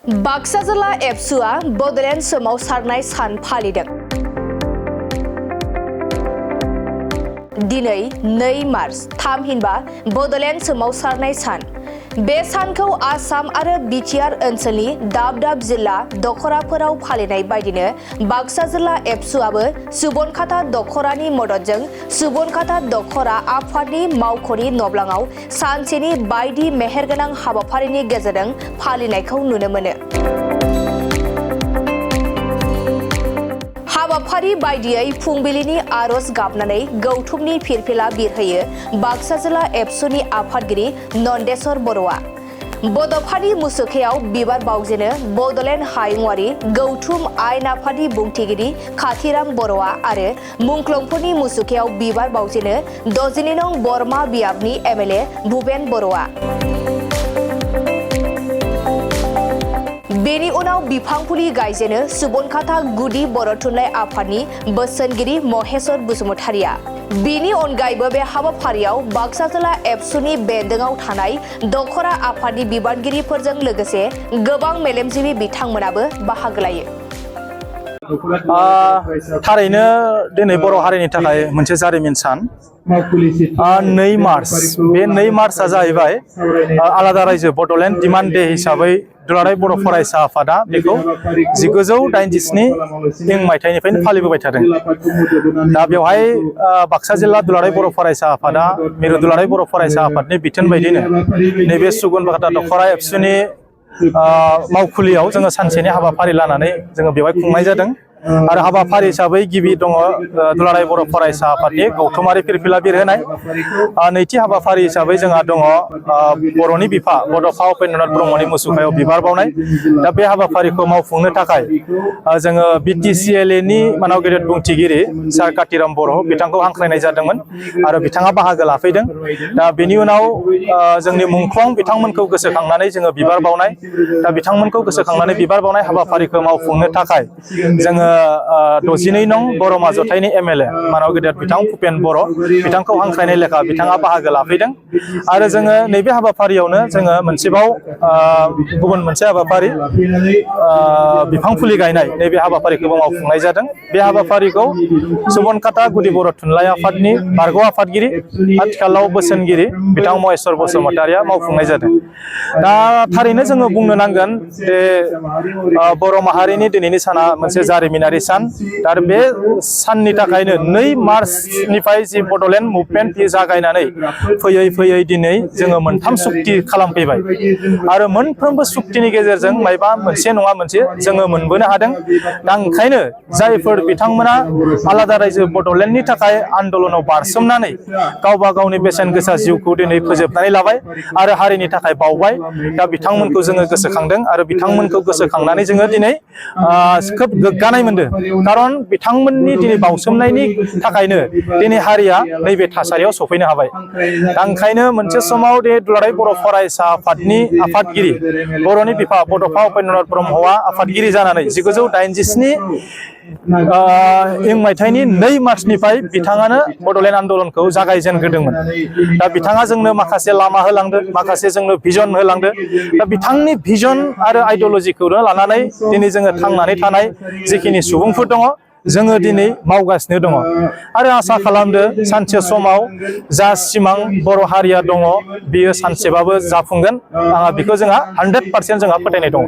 बाक्सा जिल्ला एबसुआ बड'लेण्ड सोमावसारनाय सान फालिदों। दिनै 2 मार्च थामहिनबा बड'लेण्ड सोमावसारनाय सान। बे सानखौ आसाम आरो बिटिआर ओनसोलनि दाब दाब जिल्ला दखराफोराव फालिनाय बायदिनो बाक्सा जिल्ला एबसुआबो सुबनखाता दखरानि मददजों सुबनखाता दखरा आफादनि मावख'नि नब्लाङाव सानसेनि बायदि मेहेरगोनां हाबाफारिनि गेजेरजों फालिनायखौ नुनो मोनो। हाबाफारि बायदियै फुंबिलिनि आरज गाबनानै गौथुमनि फिरफिला बिरहोयो बाक्सा जिल्ला एबसुनि आफादगिरि नन्देस्वर बर'आ। बड'फानि मुसुखायाव बिबार बावजेनो बड'लेण्ड हायुंआरि गौथुम आयेन आफादनि बुंथिगिरि खाथिराम बर'आ आरो मुंख्लंफोरनि मुसुखायाव बिबार बावजेनो 62 नं बरमा बियाबनि एमएलए भुपेन बर'आ। बेनि उनाव बिफां फुलि गायजेनो सुबनखाता गुदि बर' थुनलाइ आफादनि बोसोनगिरि महेश्वर बसुमतारिया। बिनि अनगायैबो बे हाबाफारियाव बाक्सा जिल्ला एबसुनि बेन्दोङाव थानाय दखरा आफादनि बिबानगिरिफोरजों लोगोसे गोबां मेलेमजिबि बिथांमोनाबो बाहागो लायो। थारैनो दिनै बर' हारिनि थाखाय मोनसे जारिमिन सान। 2 मार्च बे 2 मार्चआ जाहैबाय आलादा रायजो बड'लेण्ड डिमान्ड डे हिसाबै दुलाराय बर' फरायसा आफादा बेखौ 1987 मायथाइनिफ्रायनो फालिबोबाय थादों। दा बेवहाय बाक्सा जिल्ला दुलाराय बर' फरायसा आफादा मिरु दुलाराय बर' फरायसा आफादनि बिथोन बायदिनो नैबे सुबनखाता दखरा एबसुनि मावखुलियाव जोङो सानसेनि हाबाफारि लानानै जोङो बेवहाय खुंनाय जादों। आरो हाबाफारि हिसाबै गिबि दङ दुलाराय बर' फरायसा आफादनि गौथुमारि फिरफिला बिरहोनाय। नैथि हाबाफारि हिसाबै जोंहा दङ बर'नि बिफा बड'फा उपेन्द्रनाथ ब्रह्मनि मुसुखायाव बिबार बावनाय। दा बे हाबाफारिखौ मावफुंनो थाखाय जोङो बिटिसिएलए नि मानाव गेदेर बुंथिगिरि सार काथिराम बर' बिथांखौ हांख्रायनाय जादोंमोन आरो बिथाङा बाहागो लाफैदों। दा बेनि उनाव जोंनि मुंख्लं बिथांमोनखौ गोसोखांनानै जोङो बिबार बावनाय। दा बिथांमोनखौ गोसोखांनानै बिबार बावनाय हाबाफारिखौ मावफुंनो थाखाय जोङो 62 नं बरमा जथाइनि एमएलए मानाव गेदेर बिथां भुपेन बर' बिथांखौ हांख्रायनाय लेखा बिथाङा बाहागो लाफैदों। आरो जोङो नैबे हाबाफारियावनो जोङो मोनसेबाव गुबुन मोनसे हाबाफारि बिफां फुलि गायनाय नैबे हाबाफारिखौबो मावफुंनाय जादों। बे हाबाफारिखौ सुबनखाता गुदि बर' थुनलाइ आफादनि बारग' आफादगिरि आथिखालाव बोसोनगिरि बिथां महेश्वर बसुमतारिया मावफुंनाय जादों। दा थारैनो जोङो बुंनो नांगोन जे बर' माहारिनि दिनैनि साना मोनसे जारिमिनारि सान। आरो बे साननि थाखायनो 2 मार्चनिफ्राय जि बड'लेण्ड मुभमेन्ट जागायनानै फैयै फैयै दिनै जोङो 3 सुक्ति खालामफैबाय आरो मोनफ्रोमबो सुक्तिनि गेजेरजों मायबा मोनसे नङा मोनसे जोङो मोनबोनो हादों। दा ओंखायनो जायफोर बिथांमोना आलादा रायजो बड'लेण्डनि थाखाय आन्दलनाव बारसोमनानै गावबा गावनि बेसेन गोसा जिउखौ दिनै फोजोबनानै लाबाय आरो हारिनि थाखाय बावबाय। दा बिथांमोनखौ जोङो गोसोखांदों आरो बिथांमोनखौ गोसोखांनानै जोङो दिनै खोब गोग्गानाय मोनदों। खारन बिथांमोननि दिनै बावसोमनायनि थाखायनो दिनै हारिया नैबे थासारियाव सफैनो हाबाय। दा ओंखायनो मोनसे समाव दुलाराय बर' फरायसा आफादनि आफादगिरि बर'नि बिफा बड'फा उपेन्द्रनाथ ब्रह्मआ आफादगिरि जानानै 1987 मायथाइनि 2 मार्चनिफ्राय बिथाङानो बड'लेण्ड आन्दलनखौ जागायजेनग्रोदोंमोन। दा बिथाङा जोंनो माखासे लामा होलांदों, माखासे जोंनो भिजन होलांदों। दा बिथांनि भिजन आरो आइडिअलजिखौनो लानानै दिनै जोङो थांनानै थानाय जिखिनि सुबुंफोर दङ जोङो दिनै मावगासिनो दङ। आरो आसा खालामदो सानसे समाव जा सिमां बर' हारिया दङ बियो सानसेबाबो जाफुंगोन। बेखौ जोंहा 100% जोंहा फोथायनाय दङ।